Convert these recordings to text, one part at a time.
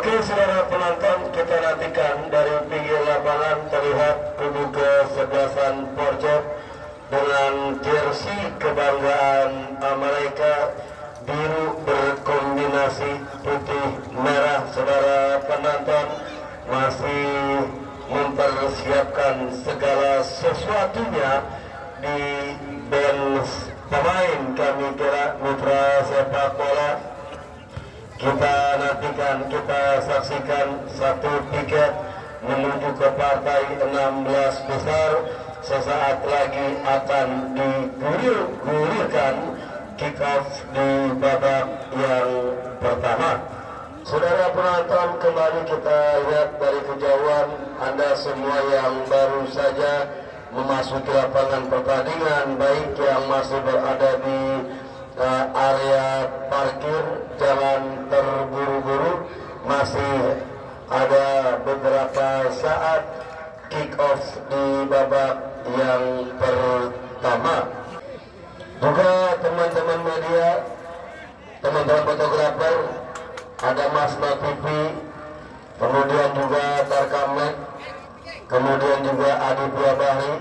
Oke, saudara penonton, kita nantikan dari pinggir lapangan terlihat kubu kesebelasan Porjok dengan jersey kebanggaan mereka biru berkombinasi putih merah. Saudara penonton masih mempersiapkan segala sesuatunya di bench pemain kami kira mitra sepak bola. Kita nantikan, kita saksikan satu tiket menuju ke partai 16 besar. Sesaat lagi akan digulirkan kick off di babak yang pertama. Saudara penonton, kembali kita lihat dari kejauhan Anda semua yang baru saja memasuki lapangan pertandingan, baik yang masih berada di area parkir, jangan terburu-buru, masih ada beberapa saat kick off di babak yang pertama. Juga teman-teman media, teman-teman fotografer, ada Mas TV, kemudian juga Tarkamek, kemudian juga Aditya Bahri,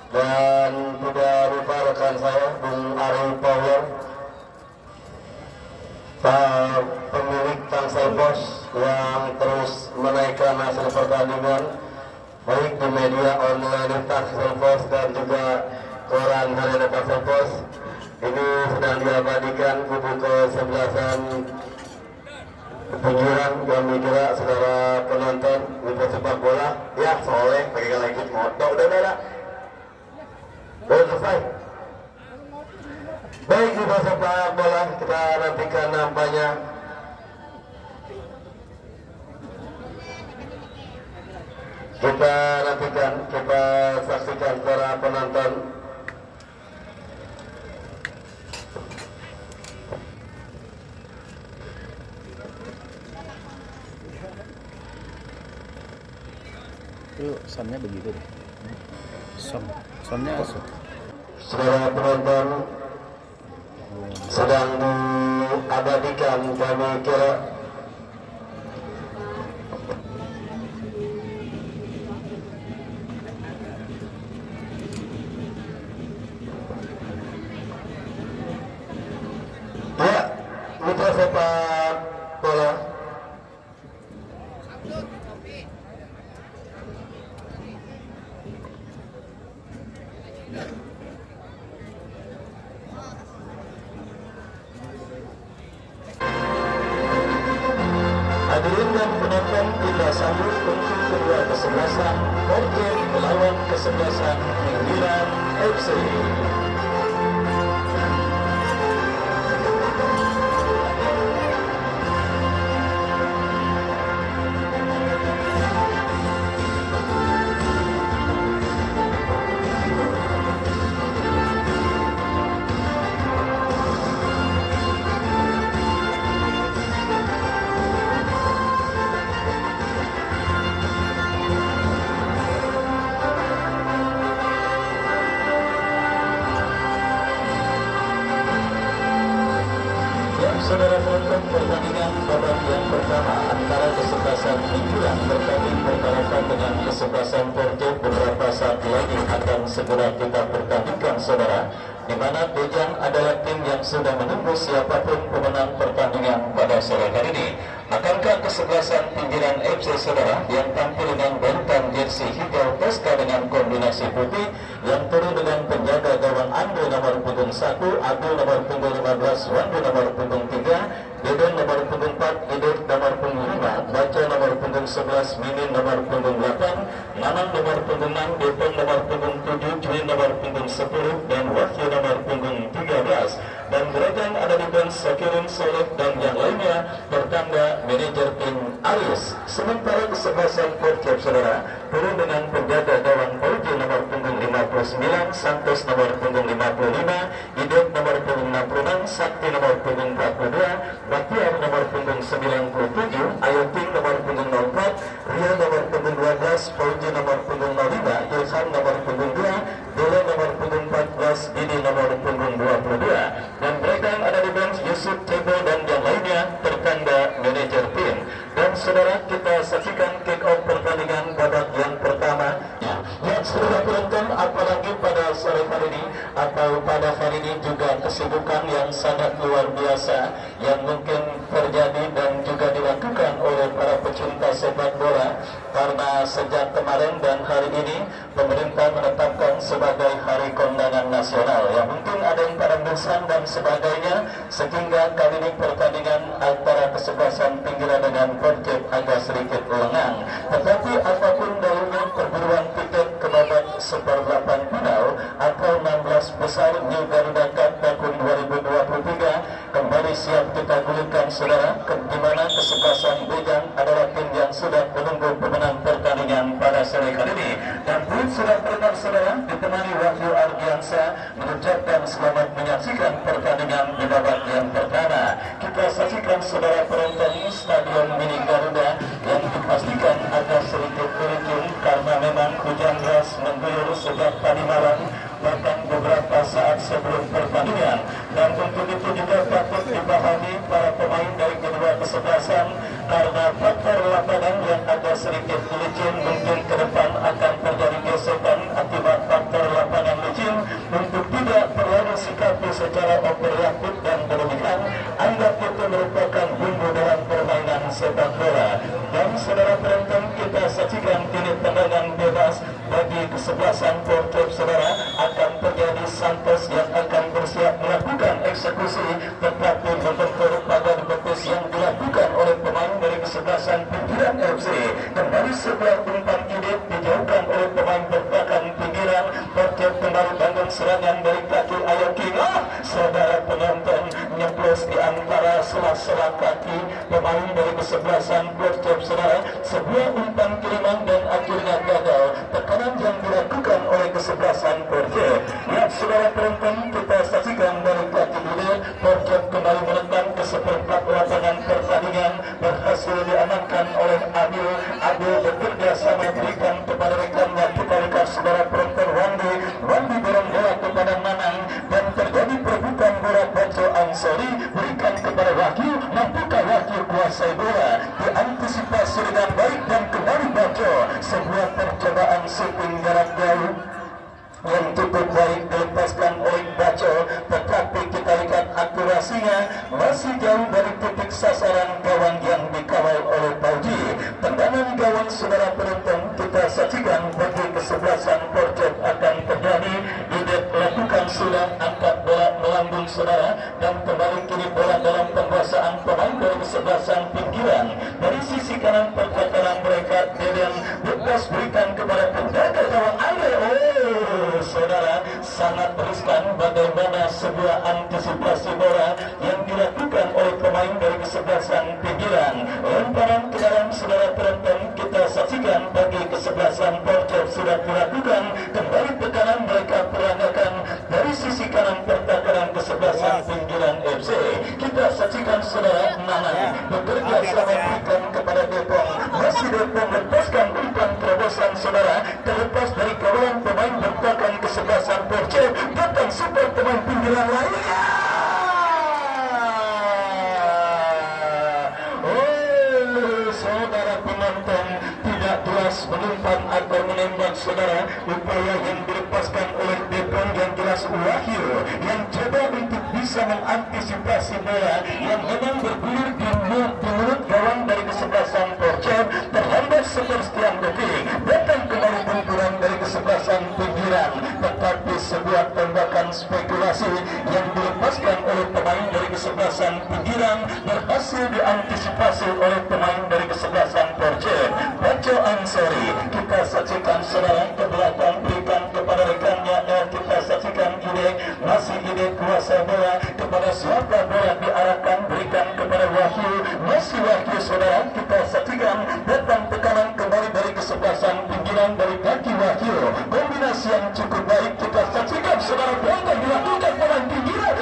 dan tidak lupa rekan saya Bung Ari Power, pemilik Tangsel Pos yang terus menaikkan hasil pertandingan baik di media online Tangsel Pos dan juga koran harian Tangsel Pos. Ini sedang diabadikan kubu kesebelasan pinggiran kami kira saudara penonton mitra sepak bola. Ya soleh pakai lagi moto udah selesai. Baik di sepak bola, kita nantikan nampaknya kita nantikan, kita saksikan para penonton. Itu soundnya begitu deh. Soundnya asuk. Saudara penonton, sedang diabadikan kami kira ya mitra sepak bola. Hadirin dan penonton, kita sambut untuk kedua kesebelasan Porjok melawan kesebelasan Pinggiran FC. Saudara penonton, pertandingan babak yang pertama antara kesebelasan Pinggiran bertanding berhadapan dengan kesebelasan Porjok beberapa saat lagi akan segera kita pertandingkan, saudara, di mana Bejang adalah tim yang sudah menunggu siapapun pemenang pertandingan pada sore hari ini. Akankah kesebelasan Pinggiran FC, saudara, yang tampil dengan bentang jersey hijau toska dengan kombinasi putih yang turun dengan penjaga gawang Andre nomor punggung 1, Abdul nomor punggung 15, Wandu nomor punggung 3, Deden nomor punggung 4, Idut nomor punggung 5, Baca nomor punggung 11, Mimin nomor punggung 8, Nanang nomor punggung 6, Depon nomor punggung 7, Cuin nomor punggung 10, dan Wahyu nomor punggung 13. Dan beragam ada di bench Sakirin, Soleh, dan yang lainnya bertanda manajer tim Aris. Sementara kesebelasan Porjok, saudara, turun dengan penjaga gawang Porjok nomor punggung 59, Santos nomor punggung 55, Idut nomor punggung 66, Sakti nomor punggung 42, Baktiar nomor punggung 97, Ayoting nomor punggung 04, Ria nomor punggung 12, Fauji nomor punggung 05, Ilham nomor punggung 2, Dele nomor punggung 14, Didi nomor punggung 22. Dan mereka yang ada di bench Yusuf, Tebo, dan yang lainnya tertanda manajer tim. Dan saudara kesibukan yang sangat luar biasa yang mungkin terjadi dan juga dilakukan oleh para pecinta sepak bola, karena sejak kemarin dan hari ini pemerintah menetapkan sebagai hari kondangan nasional. Ya mungkin ada yang pada bosan dan sebagainya, sehingga kali ini pertandingan antara kesebelasan pinggiran dengan Persib agak sedikit lengang. Tetapi apapun dahulu perburuan tiket ke babak seperempat final atau 16 besar New Garuda Cup tahun 2023 kembali siap kita gulirkan, saudara, di mana kesebelasan Bejang adalah tim yang sudah menunggu pemenang pertandingan pada sore kali ini. Dan pun sudah pernah, saudara, ditemani Wahyu Ardiansa mengucapkan selamat menyaksikan pertandingan di babak yang pertama. Kita saksikan, saudara, penonton Stadion Mini Garuda yang dipastikan agak sedikit licin karena memang hujan deras mengguyur sejak tadi malam bahkan beberapa saat sebelum pertandingan. Dan untuk itu juga patut dipahami para pemain dari kedua kesebelasan karena faktor lapangan yang agak sedikit licin, mungkin ke depan akan terjadi gesekan akibat faktor lapangan licin. Untuk tidak terlalu sikapi secara operatif dan berlebihan, anggap itu merupakan bumbu dalam permainan sepak bola. Dan saudara penonton, kita saksikan kini tendangan bebas bagi kesebelasan Persib, saudara, akan terjadi Santos yang akan bersiap melakukan eksekusi, tetapi membentur pagar betis yang dilakukan oleh pemain dari kesebelasan pinggiran FC. Kembali sebuah umpan hidup dijauhkan oleh pemain bertahan pinggiran. Persib kembali bangun serangan dari kaki Ayoki. Saudara penonton, nyeplos di antara sela-sela kaki pemain dari kesebelasan Persib, saudara. Sebuah umpan kiriman dan akhirnya gagal. Tekanan yang dilakukan oleh kesebelasan Persib. Ya, saudara penonton, kita saksikan dari kaki ini Persib kembali menekan ke seperempat lapangan pertandingan, berhasil diamankan oleh Adil. Adil bekerja sama berikan kepada rekannya. Kita lihat, saudara penonton, Wandi dorong bola kepada Manang dan terjadi perebutan bola. Baco Ansori berikan kepada Wahyu, mampukah Wahyu kuasai bola, diantisipasi dengan baik dan kembali Baco. Sebuah percobaan shooting jarak jauh yang cukup baik dilepaskan oleh Baco, tetapi kita lihat akurasinya masih jauh dari titik sasaran gawang yang dikawal oleh Pauji. Tendangan gawang, saudara penonton, kita saksikan bagi kesebelasan Persib akan terjadi. Didet lakukan sudah angkat bola melambung, saudara, dan kembali kini bola dalam penguasaan pemain dari kesebelasan pinggiran. Dari sisi kanan pertahanan mereka, Deden bebas berikan kepada penjaga gawang Andre. Saudara, sangat riskan bagaimana sebuah antisipasi bola yang dilakukan oleh pemain dari kesebelasan pinggiran. Lemparan ke dalam, saudara penonton, kita saksikan bagi kesebelasan Persib sudah dilakukan. Kembali tekanan mereka peranggakan dari sisi kanan pertahanan kesebelasan pinggiran FC. Kita saksikan, saudara, Nana bekerja sama berikan kepada Depong. Masih Depong lepaskan umpan terobosan, saudara, terlepas dari kawalan pemain bertahan kesebelasan Persib. Datang super pemain pinggiran lainnya. Saudara penonton, tidak jelas menumpan atau menembak, saudara. Upaya yang dilepaskan oleh Depong yang jelas Wahyu yang coba untuk bisa mengantisipasi bola yang memang bergulir di mulut gawang dari kesebelasan Persib, terhambat sepersekian detik. Datang kembali benturan dari kesebelasan pinggiran, tetapi sebuah tembakan spekulasi yang dilepaskan oleh pemain dari kesebelasan pinggiran berhasil diantisipasi oleh pemain dari kesebelasan Persib. Baco Ansori, kita saksikan, saudara, ke belakang berikan kepada rekannya. Kita saksikan Ide, masih Ide kuasa bola, kepada siapa bola diarahkan, berikan kepada Wahyu, masih Wahyu, saudara. Kita saksikan datang tekanan kembali dari kesebelasan pinggiran dari kaki Wahyu. Kombinasi yang cukup baik kita saksikan, saudara, bola dilakukan pemain pinggiran.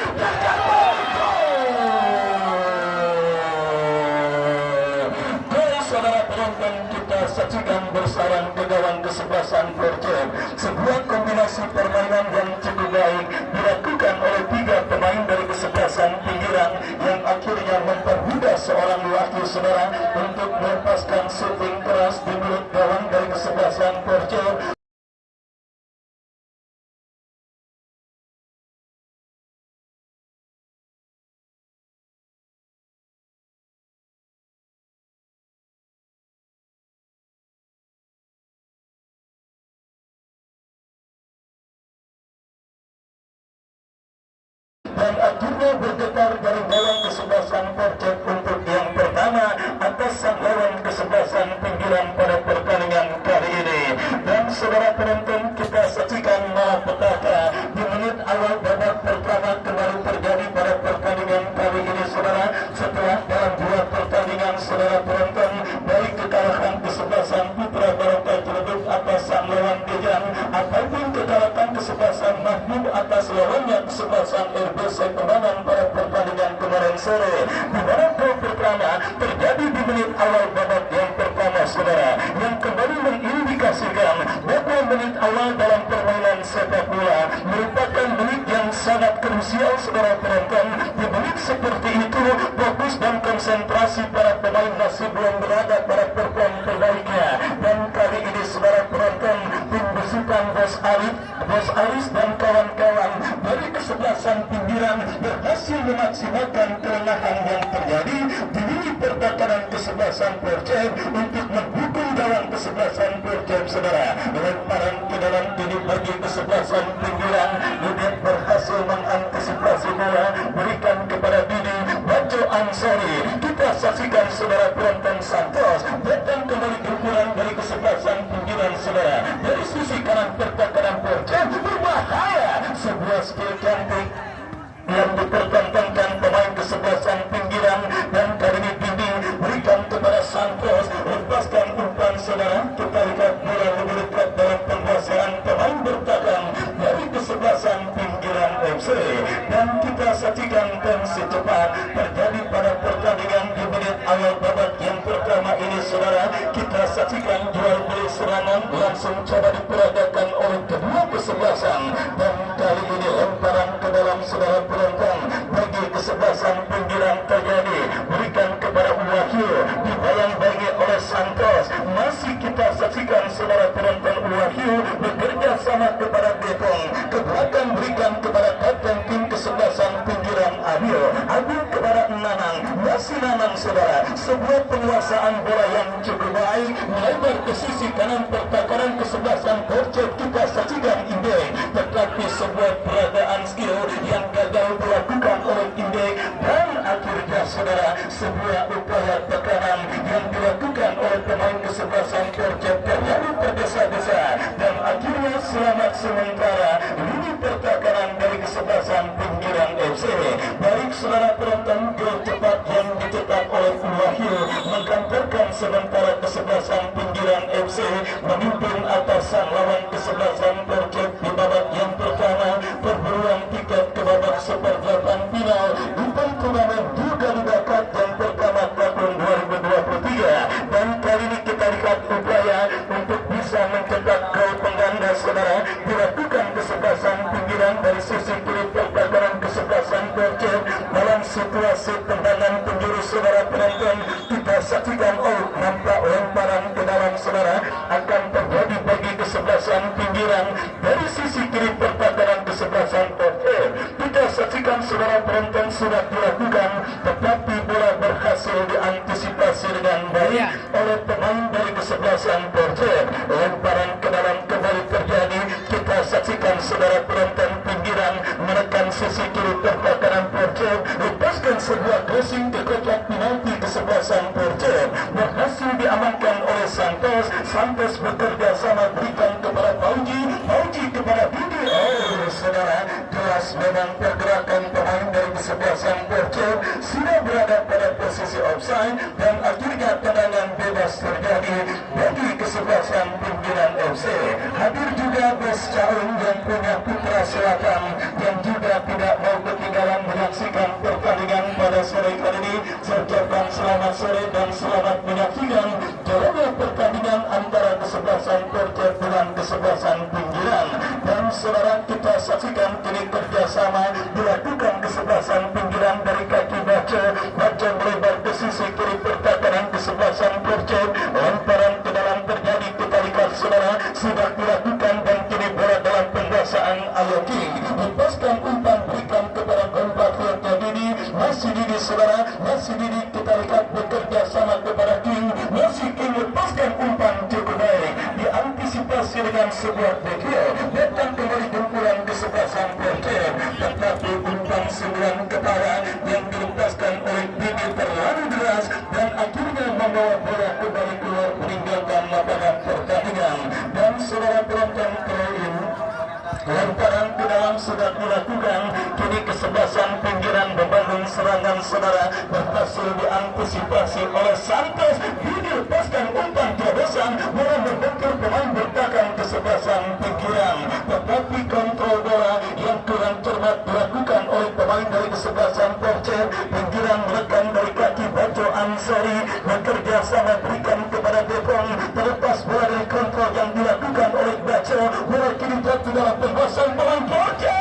Saudara penonton, kita saksikan bersarang ke gawang kesebelasan Persib. Sebuah kombinasi permainan yang cukup baik dilakukan oleh tiga pemain dari kesebelasan pinggiran yang akhirnya mempermudah seorang Wahyu, saudara, untuk melepaskan shooting keras di mulut gawang dari kesebelasan Persib. dan akhirnya bergetar dari gawang kesebelasan Porcep untuk yang pertama atas sang lawan kesebelasan pinggiran pada pertandingan kali ini. Dan saudara penonton, kita saksikan malapetaka di menit awal babak pertama kembali terjadi pada pertandingan kali ini saudara. Setelah dalam dua pertandingan saudara penonton, baik kekalahan kesebelasan Putra Baroka Ciledug atas sang lawan Dejang ataupun kekalahan kesebelasan Mahmud atas lawannya kesebelasan RBC Pemanan pada pertandingan kemarin sore, di mana gol pertama terjadi di menit awal babak yang pertama saudara, yang kembali mengindikasikan bahwa menit awal dalam permainan sepak bola merupakan menit yang sangat krusial saudara penonton. Di menit seperti itu fokus dan konsentrasi para pemain masih belum berada pada perform terbaiknya, dan kali ini saudara penonton, tim besukan Bos Aris dan kawan-kawan dari kesebelasan pinggiran berhasil memaksimalkan kelengahan yang terjadi di lini pertahanan kesebelasan Porcep untuk mendukung gawang kesebelasan Porcep saudara. Lemparan ke dalam ini bagi kesebelasan pinggiran, Yudet berhasil mengantisipasi bola, berikan kepada Didi Bajo Ansori. Kita saksikan saudara penonton, Santos datang kembali ukuran dari kesebelasan pinggiran saudara. Dari sisi kanan pertahanan Porcep berbahaya, sebuah skill cantik yang dipertontonkan pemain kesebelasan pinggiran, dan kali ini Didi berikan kepada Santos, lepaskan umpan saudara. Kita lihat bola lebih dekat dalam penguasaan pemain bertahan dari kesebelasan pinggiran FC, dan kita saksikan tensi cepat terjadi pada pertandingan di menit awal babak yang pertama ini saudara. Kita saksikan jual beli serangan langsung coba diperagakan oleh kedua kesebelasan, dan kali ini lemparan ke dalam saudara penonton bagi kesebelasan pinggiran terjadi, berikan kepada Wahyu, dibayang-bayangi oleh Santos. Masih kita saksikan saudara penonton, Wahyu bekerja sama kepada Betong, ke belakang berikan kepada kapten tim kesebelasan pinggiran Abil kepada Nanang, masih Nanang saudara. Sebuah penguasaan bola yang cukup baik, melebar ke sisi kanan pertahanan kesebelasan Porcep. Kita saksikan Indek, tetapi sebuah peragaan skill yang gagal dilakukan oleh Indek, dan akhirnya saudara sebuah upaya tekanan yang dilakukan oleh pemain kesebelasan Porcep terlalu tergesa-gesa, dan akhirnya selamat sementara lini pertahanan dari kesebelasan pinggiran FC. Baik saudara penonton, gol cepat yang dicetak oleh Wahyu menggantarkan sementara kesebelasan pinggiran FC memimpin atas sang lawan kesebelasan Porcep di babak yang pertama. Perburuan tiket ke babak seperempat final event turnamen juga didapat yang pertama tahun 2023, dan kali ini kita lihat upaya untuk bisa mencetak gol pengganda saudara dilakukan kesebelasan pinggiran dari sisi kiri pertahanan kesebelasan Porcep. Dalam situasi tendangan penjuru saudara penonton, kita saksikan nampak lemparan ke dalam saudara akan terjadi bagi kesebelasan pinggiran dari sisi kiri pertahanan kesebelasan Porcep. Kita saksikan saudara penonton sudah dilakukan, tetapi bola berhasil diantisipasi dengan baik oleh pemain dari kesebelasan Porcep. Lemparan ke dalam kembali terjadi, kita saksikan saudara penonton, pinggiran menekan sisi kiri pertahanan Porcep, lepaskan sebuah crossing ke kotak penalti kesebelasan Porcep, berhasil diamankan oleh Santos. Santos bekerja sama berikan kepada Pauji kepada Didi. Saudara, jelas memang pergerakan pemain dari kesebelasan Porcep sudah berada pada posisi offside, dan akhirnya tendangan bebas terjadi bagi kesebelasan pinggiran FC. Hadir juga Bos Caung yang punya Putra Selatan yang juga tidak mau ketinggalan menyaksikan pertandingan pada sore kali ini. Saya ucapkan selamat sore dan selamat menyaksikan jalannya pertandingan antara kesebelasan Porcep dengan kesebelasan pinggiran. Dan saudara, kita saksikan kini kerjasama dilakukan kesebelasan pinggiran dari kaki Baco melebar ke sisi kiri pertahanan kesebelasan Porcep. Lemparan ke dalam terjadi, kita lihat saudara sudah dilakukan, dan kini bola dalam penguasaan Ayo King, lepaskan umpan berikan kepada compatriotnya Didi. Masih Didi saudara, masih Didi, kita lihat bekerja sama kepada King, masih King lepaskan umpan cukup baik, diantisipasi dengan sebuah dekil, datang kembali kumpulan kesebelasan Porcep, tetapi umpan segera serangan saudara berhasil diantisipasi oleh Santos. Dilepaskan umpan terobosan bola membentur pemain bertahan kesebelasan pinggiran, tetapi kontrol bola yang kurang cermat dilakukan oleh pemain dari kesebelasan Porce. Pinggiran menekan dari kaki Baco Ansori, bekerja sama berikan kepada Depong. Terlepas bola dari kontrol yang dilakukan oleh Baco, bola kini jatuh dalam penguasaan pemain Porce.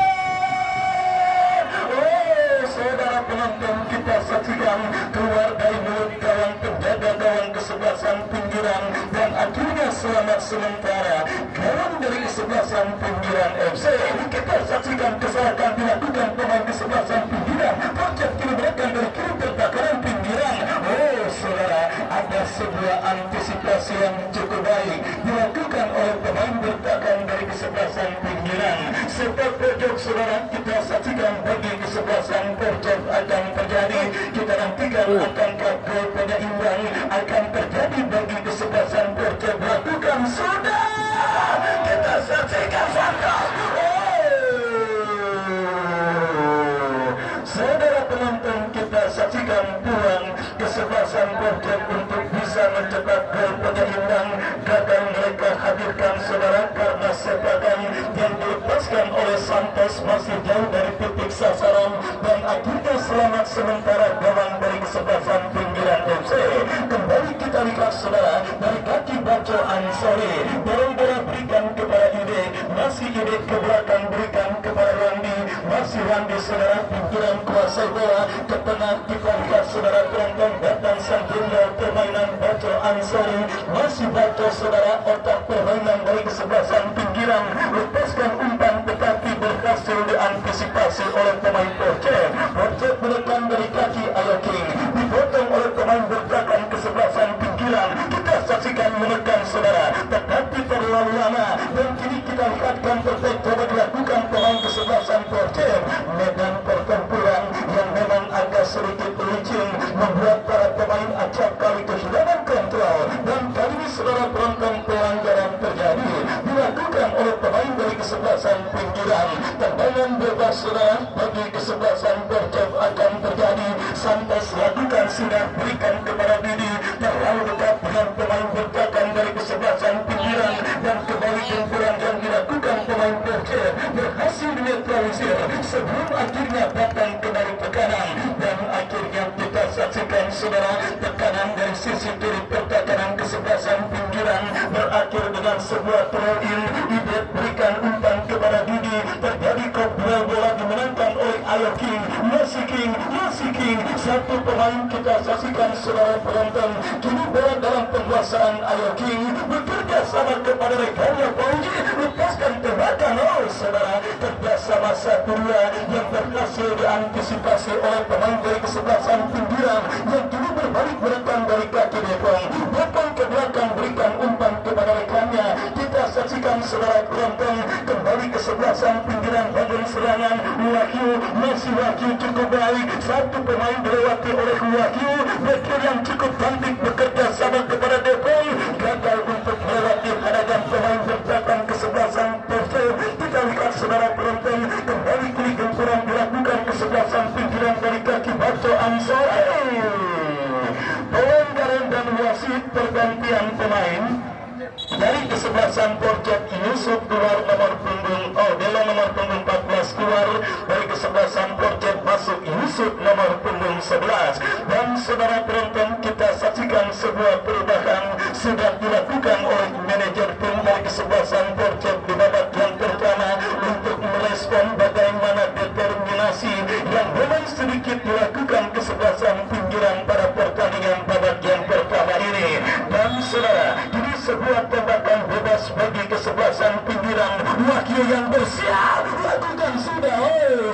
Saudara penonton, kita saksikan keluar dari mulut gawang penjaga gawang kesebelasan pinggiran, dan akhirnya selamat sementara gawang dari kesebelasan pinggiran FC. Kita saksikan kesalahan dilakukan pemain kesebelasan pinggiran. Porce kini menekan dari kiri pertahanan pinggiran. Saudara, ada sebuah antisipasi yang cukup baik dilakukan oleh pemain bertahan dari kesebelasan pinggiran. Sepak pojok saudara, kita saksikan bagi kesebelasan Porce akan terjadi. Kita nantikan akankah gol pada imbang akan terjadi bagi kesebelasan Porce melakukan sudah. Kita saksikan Santos. Saudara penonton, kita saksikan peluang kesebelasan Porce untuk bisa mencetak gol pada imbang. Gagal mereka hadirkan saudara karena sepakan yang dilepaskan oleh Santos masih jauh dari titik sasaran, dan akhirnya selamat sementara gawang dari kesebelasan pinggiran FC. Kembali kita lihat saudara dari kaki Baco Ansori, bola berikan kepada Ide, masih Ide ke belakang berikan kepada Wandi, masih Wandi saudara pinggiran kuasai bola ke tengah. Kita lihat saudara penonton datang sang jenderal permainan Baco Ansori, masih Baco saudara otak permainan dari kesebelasan pinggiran, lepaskan umpan tetapi berhasil diantisipasi oleh pemain Porce. Porce menekan dari kaki Ayo King, dipotong oleh pemain bertahan kesebelasan pinggiran. Kita saksikan menekan saudara, tetapi terlalu lama, dan kini kita lihatkan perfect coba dilakukan pemain kesebelasan Porce. Medan pertempuran yang memang agak sedikit licin membuat para pemain acap kali kehilangan kontrol, dan kali ini saudara penonton pelanggaran terjadi dilakukan oleh pemain dari kesebelasan pinggiran. Tendangan bebas saudara bagi kesebelasan Porce akan terjadi. Santos lakukan sinar berikan kepada Didi, terlalu dekat dengan pemain bertahan dari kesebelasan pinggiran, dan kembali gempuran yang dilakukan pemain Porce berhasil dinetralisir sebelum akhirnya datang kembali tekanan, dan akhirnya kita saksikan saudara tekanan dari sisi kiri pertahanan kesebelasan pinggiran berakhir dengan sebuah throw in. Ide berikan umpan kepada Didi, terjadi duel bola dimenangkan oleh Ayo King, masih King, satu pemain kita saksikan saudara penonton. Kini bola dalam penguasaan Ayo King, bekerja sama kepada rekannya Pauji, lepaskan tembakan saudara, kerjasama 1-2 yang berhasil diantisipasi oleh pemain dari kesebelasan pinggiran yang kini berbalik menekan dari kaki Depong ke belakang berikan umpan kepada rekannya. Kita saksikan saudara penonton kembali kesebelasan pinggiran bagian serangan Wahyu, masih Wahyu cukup baik, satu pemain dilewati oleh Wahyu, bekir yang cukup cantik bekerja sama kepada Depong, gagal untuk melewati hadapan pemain bertahan kesebelasan Porce. Kita lihat saudara penonton kembali kini gempuran dilakukan kesebelasan pinggiran dari kaki Baco Ansori. Pelanggaran dan wasit pergantian pemain dari kesebelasan Porce. Yusuf keluar nomor punggung Dela nomor punggung 14 keluar dari kesebelasan Porce, masuk Yusuf nomor punggung 11. Dan saudara penonton, kita saksikan sebuah perubahan sudah dilakukan oleh manajer tim dari kesebelasan Porce di babak yang pertama untuk merespon bagaimana determinasi yang memang sedikit dilakukan kesebelasan pinggiran pada pertandingan babak yang pertama ini. Dan saudara, ini sebuah tembakan bebas bagi kesebelasan pinggiran. Wahyu yang bersiap lakukan sudah,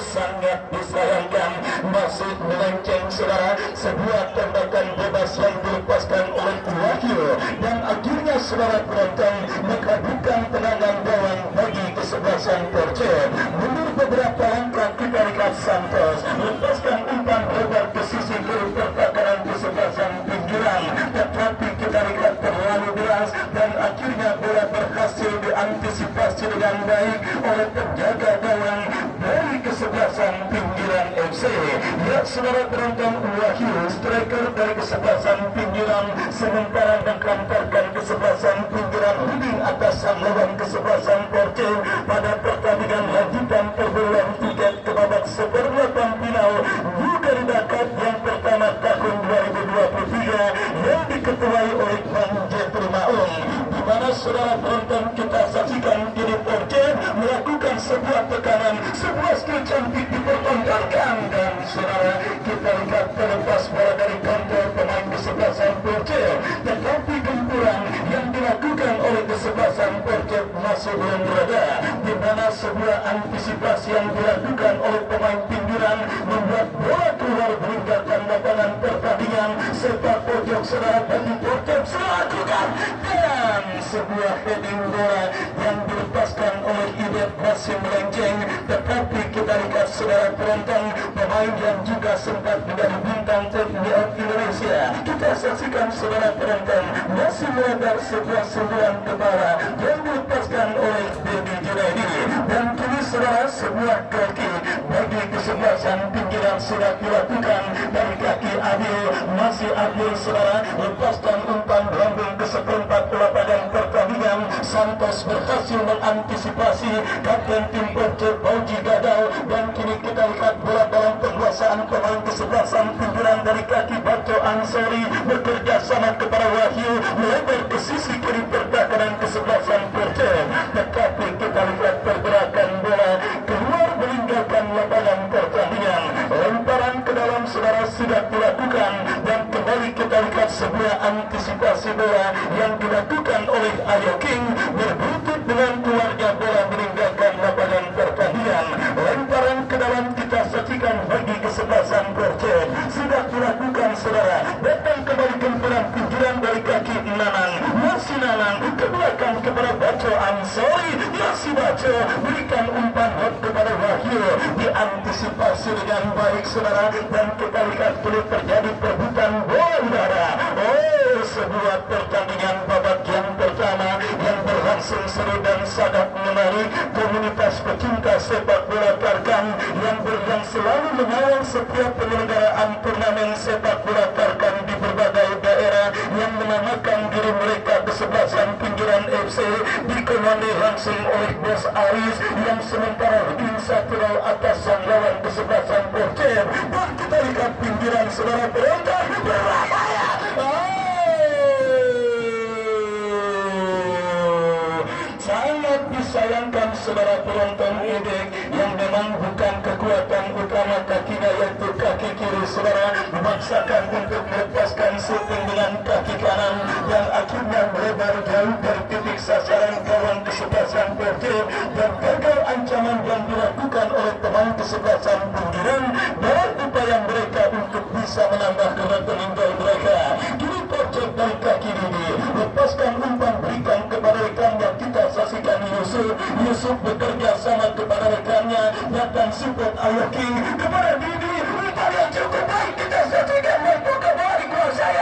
sangat disayangkan masih melenceng saudara. Sebuah tembakan bebas yang dilepaskan oleh Wahyu, dan akhirnya saudara penonton menghadirkan tendangan gawang bagi kesebelasan Porce. Mundur beberapa langkah kita lihat Santos lepaskan umpan lebar ke sisi kiri pertahanan kesebelasan pinggiran, tetapi kita lihat terlalu deras, dan akhirnya bola berhasil diantisipasi dengan baik oleh penjaga gawang dari kesebelasan kesebelasan pinggiran FC. Ya saudara penonton, Wahyu striker dari kesebelasan pinggiran, sementara mengkantarkan kesebelasan pinggiran leading atas sang lawan kesebelasan Porto pada pertandingan lanjutan perburuan tiket ke babak seperempat final Garuda Cup yang pertama tahun 2023 yang diketuai oleh Bang Jeffrey Maung, di mana saudara penonton kita saksikan kini Porto melakukan sebuah tekanan, sebuah skill cantik dipertontonkan, dan saudara kita lihat terlepas bola dari kantor pemain kesebelasan Porto, tetapi gempuran yang dilakukan oleh kesebelasan Porto masih belum berada, di mana sebuah antisipasi yang dilakukan oleh pemain pinggiran membuat bola keluar meninggalkan lapangan pertandingan. Sepak pojok saudara bagi Porto melakukan dan sebuah heading bola yang dilepaskan oleh Ibet masih melenceng, tetapi kita lihat saudara penonton, pemain yang juga sempat menjadi bintang terlihat Indonesia, kita saksikan saudara penonton masih melebar sebuah sentuhan ke bawah yang dilepaskan oleh Dedi Junaidi, dan kini saudara sebuah kaki bagi kesebelasan pinggiran sudah dilakukan dari kaki Adil, masih Adil saudara lepaskan umpan lambung ke seperempat lapangan pertandingan. Santos berhasil mengantisipasi kapten tim Porto Bauji gagal, dan kini kita lihat bola dalam penguasaan pemain kesebelasan pinggiran dari kaki Bato Ansori bekerja sama kepada Wahyu melebar ke sisi kiri pertahanan kesebelasan Porto, tetapi kita lihat pergerakan bola keluar meninggalkan lapangan pertandingan. Lemparan ke dalam saudara sudah dilakukan, dan kembali kita lihat sebuah antisipasi bola yang dilakukan oleh Ayo King berbuntut dengan keluarga bola meninggalkan lapangan pertandingan. Lemparan ke dalam kita saksikan bagi kesebelasan Porto sudah dilakukan saudara, datang kembali gempuran pinggiran dari kaki Nanang, masih Nanang ke belakang kepada Baco Ansori, masih Baco berikan umpan hot kepada Wahyu, diantisipasi dengan baik saudara, dan kita lihat perlu terjadi perebutan bola udara. Sebuah pertandingan babak yang pertama yang berlangsung seru dan sangat menarik. Komunitas pecinta sepak bola Tarkam yang selalu mengawal setiap penyelenggaraan turnamen sepak bola Tarkam di berbagai daerah yang menamakan diri mereka kesebelasan pinggiran FC, dikomandi langsung oleh Bos Aris yang sementara leading 1-0 atas sang lawan kesebelasan Porto. Dan kita lihat pinggiran saudara penonton berbahaya. Sangat disayangkan saudara penonton Edek yang memang bukan kekuatan utama kakinya, yaitu kaki kiri saudara, memaksakan untuk melepaskan shooting dengan kaki kanan yang akhirnya melebar jauh dari titik sasaran kawan kesebelasan Porto, dan gagal ancaman yang dilakukan oleh pemain kesebelasan pinggiran dalam upaya mereka untuk bisa menambah rekening gol mereka. Kini Porto dari kaki Didi lepaskan umpan berikan kepada rekannya, kita saksikan Yusuf bekerja sama kepada rekannya, datang support Ayo King kepada Didi, umpan yang cukup baik, kita saksikan membuka bola dikuasai.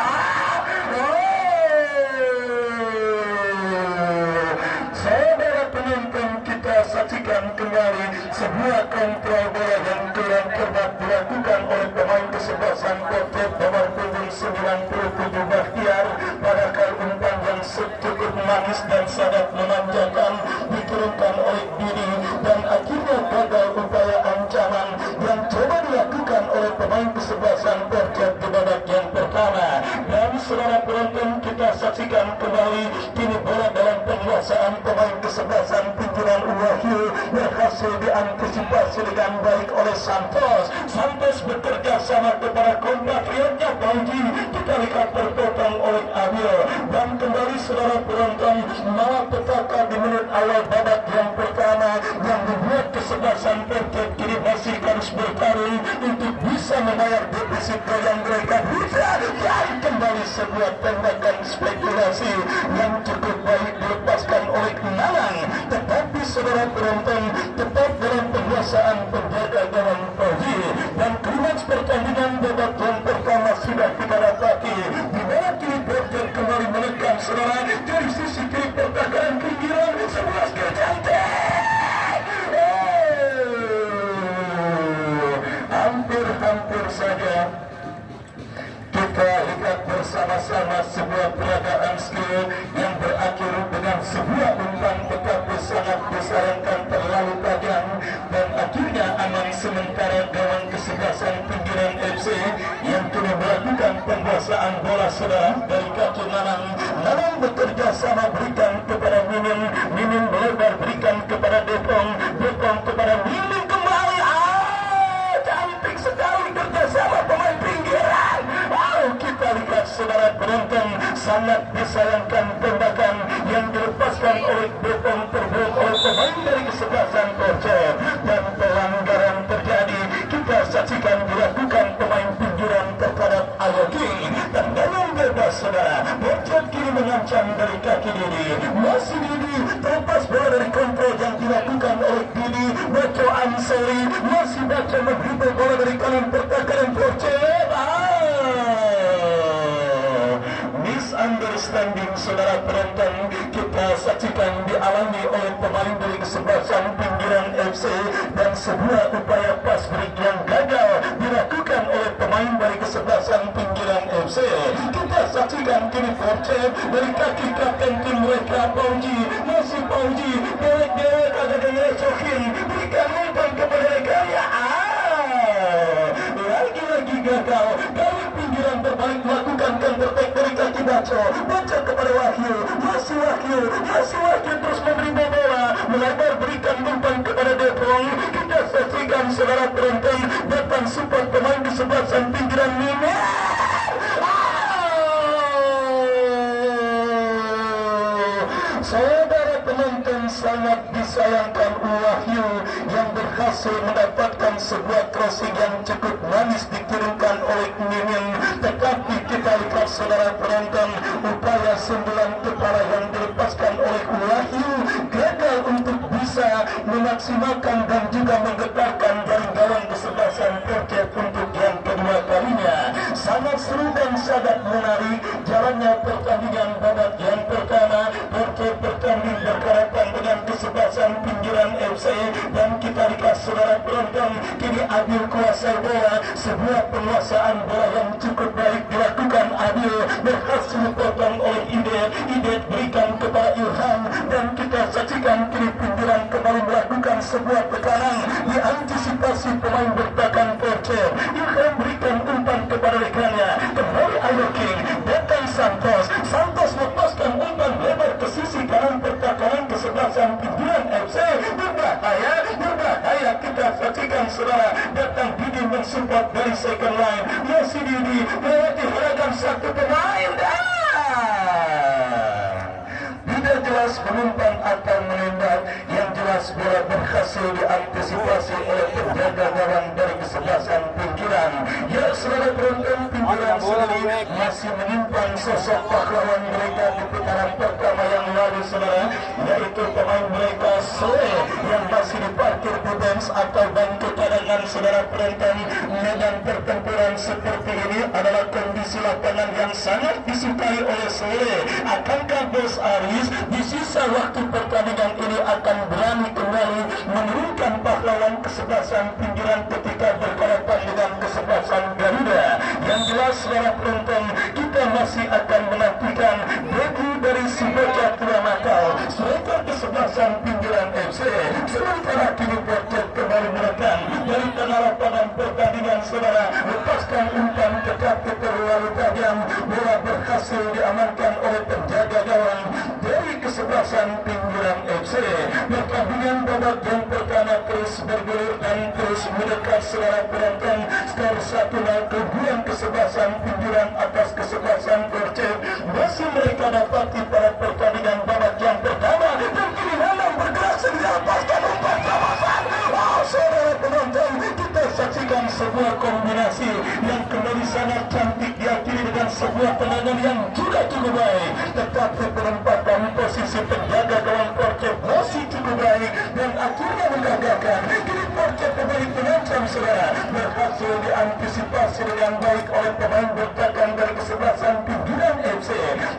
Saudara penonton, kita saksikan kembali sebuah kontrol bola yang kurang cermat dilakukan oleh pemain kesebelasan Porto nomor punggung 97 Bahtiar, padahal umpan yang cukup manis dan sangat memanjakan diturunkan oleh Didi, dan akhirnya gagal upaya ancaman yang coba dilakukan oleh pemain kesebelasan Porto di babak yang pertama. Dan saudara penonton, kita saksikan kembali kini bola dalam penguasaan pemain kesebelasan pinggiran Wahyu berhasil diantisipasi dengan baik oleh Santos. Santos bekerja sama kepada kompatriotnya Bauji, kita lihat terpotong oleh Adil, dan kembali saudara penonton malapetaka di menit awal babak yang pertama yang membuat kesebelasan Porto kini masih harus bertarung untuk bisa membayar defisit yang mereka bisa, dan kembali sebuah tembakan spekulasi yang cukup baik dilepaskan oleh Nanang, tetapi saudara penonton tetap dalam penguasaan penjaga gawang Fauzi, dan klimaks pertandingan babak yang pertama sudah kita dapati, di mana kini Porto kembali menekan saudara dari sisi kiri pertahanan pinggiran, sebuah skill cantik. Kita lihat bersama-sama sebuah peragaan skill yang berakhir dengan sebuah umpan tetapi sangat disayangkan terlalu tajam dan akhirnya aman sementara gawang kesebelasan Pinggiran FC yang kini melakukan penguasaan bola saudara dari kaki Nanang. Nanang bekerja sama berikan kepada Mimin, Mimin melebar berikan kepada Depong, Depong kepada Mimin kembali. Cantik sekali kerjasama pemain pinggiran. Kita lihat saudara penonton, sangat disayangkan tembakan yang dilepaskan oleh Depong terbuat oleh pemain dari kesebelasan Porcer dan pelanggaran terjadi. Kita saksikan dilakukan pemain pinggiran terhadap Ayoki dan dalam bebas saudara. Porcer kini mengancam dari kaki Didi, masih Didi terlepas bola dari kontrol yang dilakukan oleh Didi. Baco Ansori masih Baco menghibur bola dari kanan pertahanan Porcer. Misunderstanding saudara penonton kita saksikan dialami oleh pemain dari kesebelasan Pinggiran FC dan sebuah upaya pas break yang gagal dilakukan oleh pemain dari kesebelasan Pinggiran FC. Kita saksikan kini Porcer dari kaki kapten tim mereka Pauji, masih Pauji dewek-dewek agak ngerecokin berikan umpan kepada Rekaya. Lagi-lagi gagal dari Pinggiran berbalik melakukan counter attack dari kaki Baco, Baco kepada Wahyu, masih Wahyu terus memberi bola, melebar berikan umpan kepada Depong. Kita saksikan saudara penonton datang support pemain kesebelasan Pinggiran Mimi. Saudara penonton, sangat disayangkan Wahyu yang berhasil mendapatkan sebuah crossing yang cukup manis dikirimkan oleh Mimin, tetapi kita lihat saudara penonton, upaya sembilan kepala yang dilepaskan oleh Wahyu gagal untuk bisa memaksimalkan dan juga menggetarkan dari gawang kesebelasan Porcer untuk yang kedua kalinya. Sangat seru dan sangat menarik jalannya pertandingan babak yang pertama. Porcer bertanding berhadapan dengan kesebelasan Pinggiran FC dan kita lihat saudara penonton kini Adil kuasai bola, sebuah penguasaan bola yang cukup baik dilakukan Adil, berhasil potong oleh Idet berikan kepada Ilham dan kita saksikan kini Pinggiran kembali melakukan sebuah tekanan diantisipasi pemain bertahan Porcer. Ilham berikan umpan kepada rekannya, kembali Ayoki, datang Santos lepaskan umpan lebar ke sisi kanan pertahanan kesebelasan Pinggiran FC. Berbahaya kita saksikan saudara, datang Didi mensupport dari second line, masih Didi melewati beragam satu pemain tidak jelas mengumpan atau menembak. Yang jelas bola berhasil diantisipasi oleh penjaga gawang dari kesebelasan Pinggiran. Ya saudara penonton, Pinggiran sendiri masih menyimpan sosok pahlawan mereka di putaran pertama yang lalu saudara, yaitu pemain mereka Soleh yang masih diparkir di bench atau bangku cadangan. Saudara penonton, medan pertempuran seperti ini adalah kondisi lapangan yang sangat disukai oleh Soleh. Akankah Bos Aris di sisa waktu pertandingan ini akan berani kembali menurunkan pahlawan kesebelasan Pinggiran ketika berhadapan dengan kesebelasan Garuda? Yang jelas saudara penonton, kita masih akan menantikan debut dari si bocah tua nakal striker kesebelasan Pinggiran FC. Sementara kini Porcer kembali menekan dari tengah lapangan pertandingan saudara, lepaskan umpan tetapi terlalu tajam, bola berhasil diamankan oleh penjaga gawang dari kesebelasan Pinggiran FC. Pertandingan babak yang pertama terus bergulir dan terus mendekat saudara penonton. Skor 1-0 keunggulan kesebelasan Pinggiran atas kesebelasan Porcer masih mereka dapati pada pertandingan babak yang pertama. Dan kini Nanang bergerak sendiri lepaskan umpan kawasan. Saudara penonton, kita saksikan sebuah kombinasi yang kembali sangat cantik diakhiri dengan sebuah tendangan yang juga cukup baik, tetapi penempatan posisi penjaga gawang Porcer masih cukup baik dan akhirnya menggagalkan. Kini Porcer kembali mengancam saudara, berhasil diantisipasi dengan baik oleh pemain bertahan dari kesebelasan Pinggiran FC.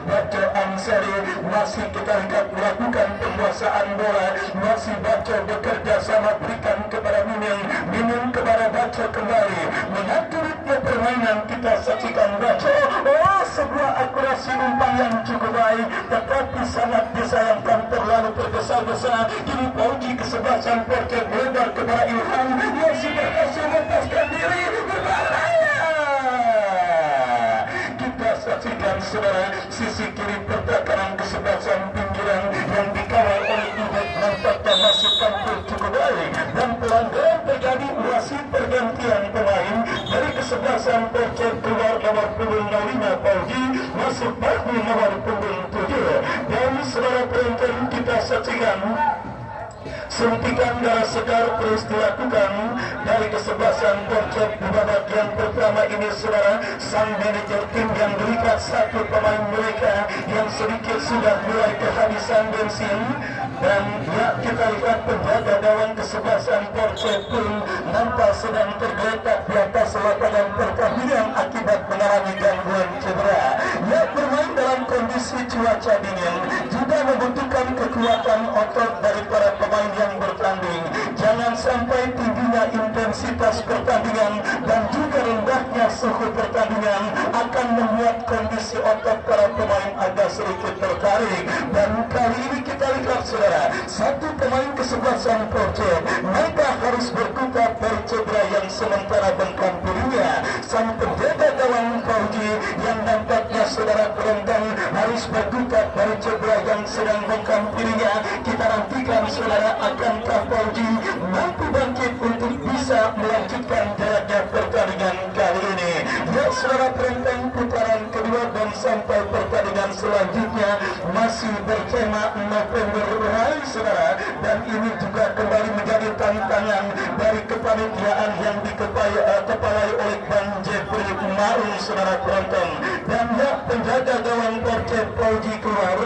Baco Ansari masih kita lihat melakukan penguasaan bola, masih Baco bekerja sama berikan kepada Mimin kepada Baco kembali mengatur Tempo permainan kita saksikan baca. Oh, sebuah akurasi umpan yang cukup baik, tetapi sangat disayangkan terlalu tergesa-gesa. Kini Pauji kesebelasan Porter beredar kepada Ilham yang sudah berhasil melepaskan diri. Berbahaya. Kita saksikan saudara sisi kiri pertahanan kesebelasan pinggiran yang dikawal oleh Ibet nampaknya masuk tampil cukup baik, dan pelanggaran terjadi wasit pergantian pemain dari kesebelasan Porter keluar nomor punggung 05 Pauji masuk Bakmi nomor punggung 7. Dan saudara penonton kita saksikan suntikan darah segar terus dilakukan dari kesebelasan Porter di babak yang pertama ini saudara. Sang manajer tim yang berikan satu pemain mereka yang sedikit sudah mulai kehabisan bensin, dan ya kita lihat penjaga gawang kesebelasan Porter pun nampak sedang tergeletak di atas lapangan pertandingan akibat mengalami gangguan cedera. Ya, bermain dalam kondisi cuaca dingin juga membutuhkan kekuatan otot dari para pemain yang bertanding. Jangan sampai tingginya intensitas pertandingan dan juga rendahnya suhu pertandingan akan membuat kondisi otot para pemain agak sedikit tertarik. Dan kali ini kita lihat saudara, satu pemain kesebelasan Porter mereka harus berkutat dari cedera yang sementara bengkak dirinya. Sang penjaga gawang Pauji yang nampaknya saudara penonton harus berkutat dari cedera yang sedang bengkak dirinya. Kita nantikan saudara akankah Pauji mampu bangkit untuk bisa melanjutkan jalannya pertandingan kali ini. Ya saudara penonton, putaran kedua dan sampai pertandingan selanjutnya masih bertema November Rai saudara, dan ini juga kembali menjadi tantangan dari kepanitiaan yang dikepalai oleh Bang Jeffrey Maung saudara penonton. Dan ya penjaga gawang Porter Pauji keluar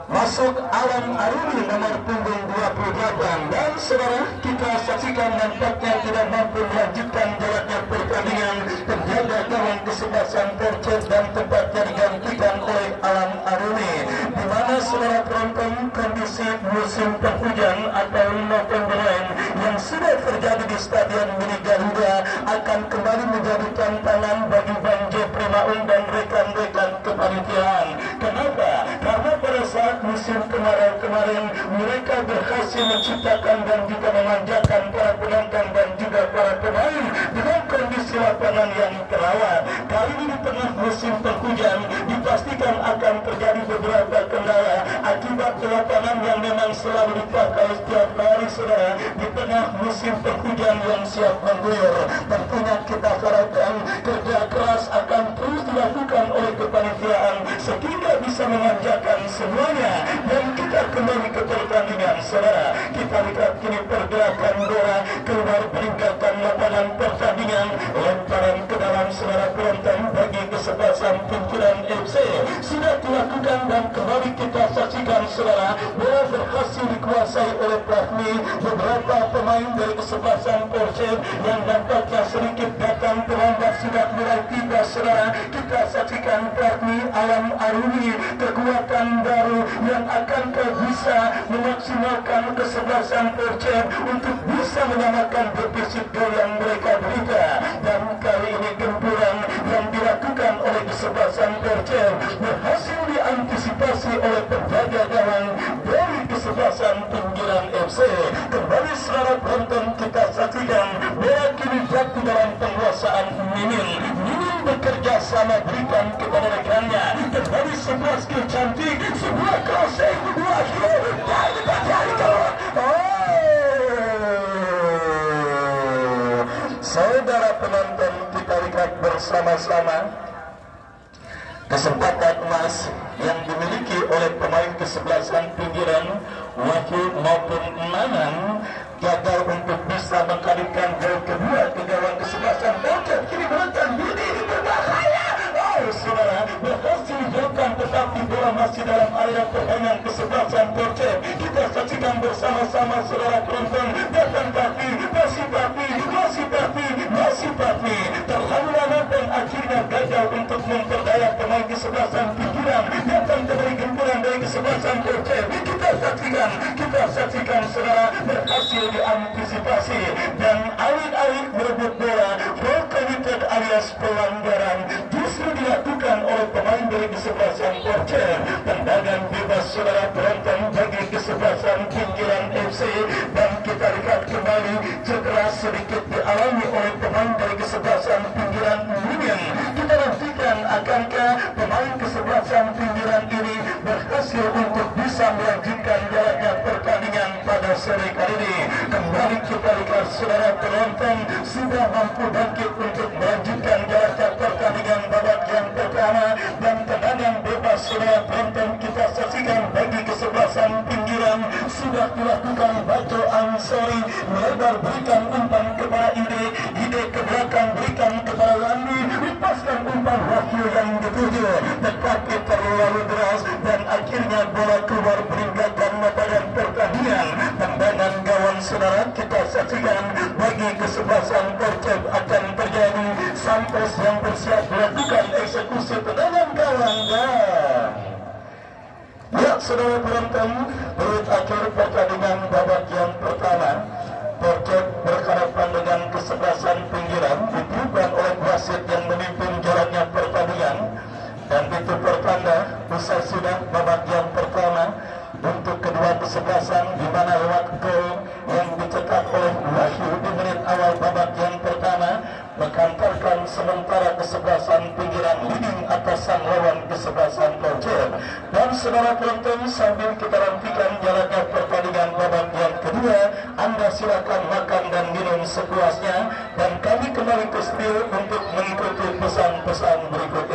masuk Alam Aruni nomor punggung 28, dan saudara kita saksikan nampaknya tidak mampu melanjutkan jalannya pertandingan penjaga gawang kesebelasan Porter dan tempatnya digantikan oleh Alam Aruni, di mana saudara penonton kondisi musim penghujan atau November Rain yang sudah terjadi di Stadion Mini Garuda akan kembali menjadi tantangan bagi Bang Jeffrey Maung dan rekan-rekan kepanitiaan. Kenapa? Karena pada saat musim kemarin mereka berhasil menciptakan dan juga memanjakan para penonton dan juga para pemain dengan kondisi lapangan yang terawat. Kali ini di tengah musim penghujan dipastikan akan terjadi beberapa kendala akibat lapangan yang memang selalu dipakai setiap hari saudara di tengah musim penghujan yang siap mengguyur. Tentunya kita harapkan kerja keras akan terus dilakukan oleh kepanitiaan sehingga bisa memanjakan semuanya. Dan kita kembali ke pertandingan saudara. Kita lihat kini pergerakan bola keluar meninggalkan lapangan pertandingan, lemparan ke dalam saudara penonton bagi kesebelasan pimpinan FC sudah dilakukan, dan kembali kita saksikan saudara bola berhasil dikuasai oleh Prahmi. Beberapa pemain dari kesebelasan Porter yang nampaknya sedikit datang terlambat sudah mulai tiba saudara. Kita saksikan Prahmi Alam Aruni, kekuatan baru yang akan bisa memaksimalkan kesebelasan Porter untuk bisa menyamakan defisit gol yang mereka berikan. Dan kali ini gempuran yang dilakukan oleh kesebelasan Porter berhasil diantisipasi oleh penjaga gawang dari kesebelasan pinggiran FC. Kembali saudara penonton kita saksikan bola kini jatuh dalam penguasaan Mimin. Mimin bekerja sama berikan kepada rekannya. Kembali sebuah skill cantik, sebuah crossing, wahyu dari bagian keluar. Saudara penonton kita lihat bersama-sama kesempatan emas yang dimiliki oleh pemain kesebelasan pinggiran Wahyu maupun Nanang gagal untuk bisa mengkalikan gol kedua ke gawang kesebelasan Porter. Kini menekan Budi berbahaya. Saudara berhasil dijauhkan, tetapi bola masih dalam area permainan kesebelasan Porter. Kita saksikan bersama-sama saudara penonton. Datang Patmi, masih Patmi terlalu lama dan akhirnya gagal untuk memperdaya pemain kesebelasan pinggiran. Datang kembali gempuran dari kesebelasan Porter. Kita saksikan saudara berhasil diantisipasi dan alih-alih berebut bola, ball committed alias pelanggaran justru dilakukan oleh pemain dari kesebelasan Porcer. Tendangan bebas saudara penonton bagi kesebelasan Pinggiran FC, dan kita lihat kembali cedera sedikit dialami oleh pemain dari kesebelasan Pinggiran Union. Kita nantikan akankah pemain kesebelasan Pinggiran ini berhasil untuk bisa melanjutkan jalannya pertandingan pada sore kali ini. Kembali kita lihat saudara penonton sudah mampu bangkit untuk melanjutkan jalannya pertandingan babak yang pertama, dan tendangan bebas saudara penonton kita saksikan bagi kesebelasan Pinggiran sudah dilakukan Bajo Ansori, melebar berikan umpan kepada Ide ke belakang berikan kepada Landi, lepaskan umpan Wahyu yang dituju, tetapi terlalu deras dan akhirnya bola keluar meninggalkan badan pertandingan. Tendangan gawang saudara kita saksikan bagi kesebelasan Porcer akan terjadi. Santos yang bersiap melakukan eksekusi tendangan gawang. Ya saudara penonton, menit akhir pertandingan babak yang pertama, Porcer berhadapan dengan kesebelasan Pinggiran, ditiupkan oleh wasit yang memimpin jalannya pertandingan, dan itu pertanda usai sudah babak yang pertama untuk kedua kesebelasan, di mana lewat gol yang dicetak oleh Wahyu di menit awal babak yang pertama mengantarkan sementara kesebelasan Pinggiran leading atasan lawan kesebelasan Porcer. Dan saudara penonton, sambil kita nantikan jalannya pertandingan babak yang kedua, Anda silakan makan dan minum sepuasnya, dan kami kembali ke studio untuk mengikuti pesan-pesan berikut